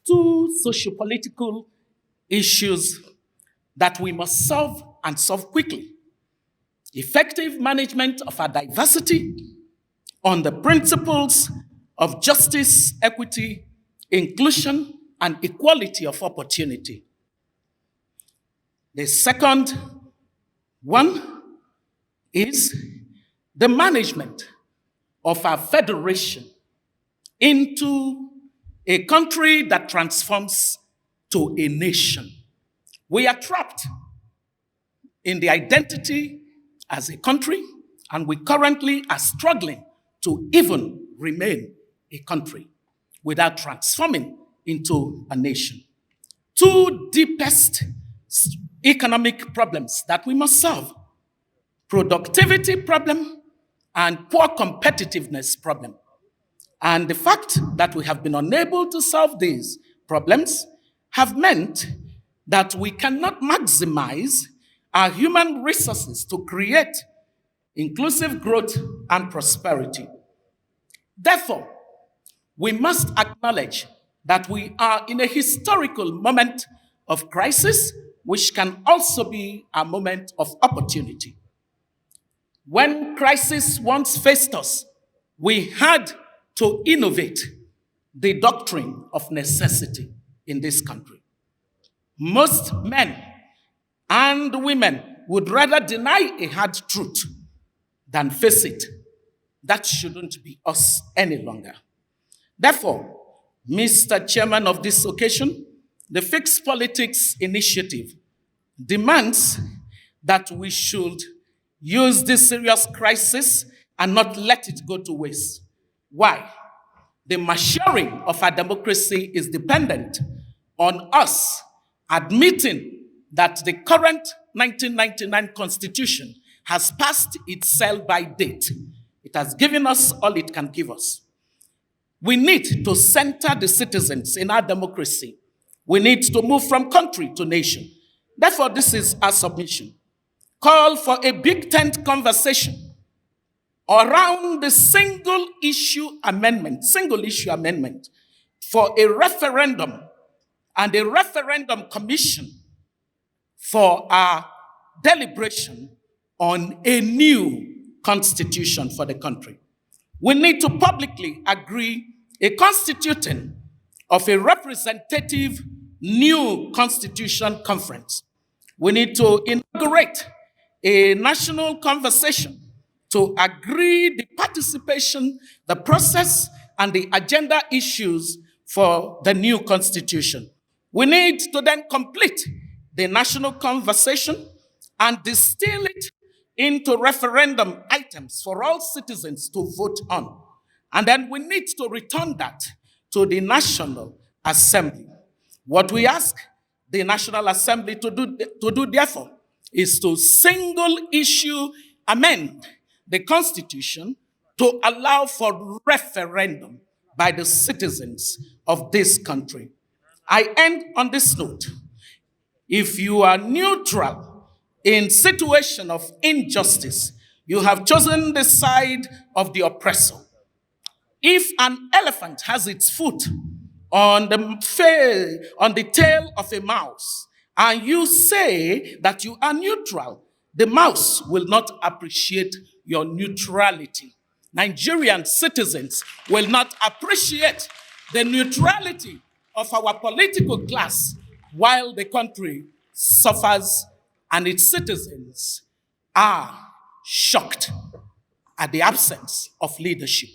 two sociopolitical issues that we must solve and solve quickly. Effective management of our diversity on the principles of justice, equity, inclusion, and equality of opportunity. The second one is the management of our federation into a country that transforms to a nation. We are trapped in the identity as a country, and we currently are struggling to even remain a country without transforming into a nation. Two deepest economic problems that we must solve: productivity problem and poor competitiveness problem. And the fact that we have been unable to solve these problems have meant that we cannot maximize our human resources to create inclusive growth and prosperity. Therefore, we must acknowledge that we are in a historical moment of crisis, which can also be a moment of opportunity. When crisis once faced us, we had to innovate the doctrine of necessity in this country. Most men and women would rather deny a hard truth than face it. That shouldn't be us any longer. Therefore, Mr. Chairman of this occasion, the Fixed Politics Initiative demands that we should use this serious crisis and not let it go to waste. Why? The maturing of our democracy is dependent on us admitting that the current 1999 Constitution has passed its sell-by date. It has given us all it can give us. We need to center the citizens in our democracy. We need to move from country to nation. Therefore, this is our submission. Call for a big tent conversation around the single issue amendment for a referendum and a referendum commission for our deliberation on a new constitution for the country. We need to publicly agree a constituting of a representative new constitution conference. We need to inaugurate a national conversation to agree the participation, the process, and the agenda issues for the new constitution. We need to then complete the national conversation and distill it into referendum items for all citizens to vote on. And then we need to return that to the National Assembly. What we ask the National Assembly to do therefore, is to single issue amend the Constitution to allow for referendum by the citizens of this country. I end on this note. If you are neutral in situation of injustice, you have chosen the side of the oppressor. If an elephant has its foot on the tail of a mouse, and you say that you are neutral, the mouse will not appreciate your neutrality. Nigerian citizens will not appreciate the neutrality of our political class while the country suffers and its citizens are shocked at the absence of leadership.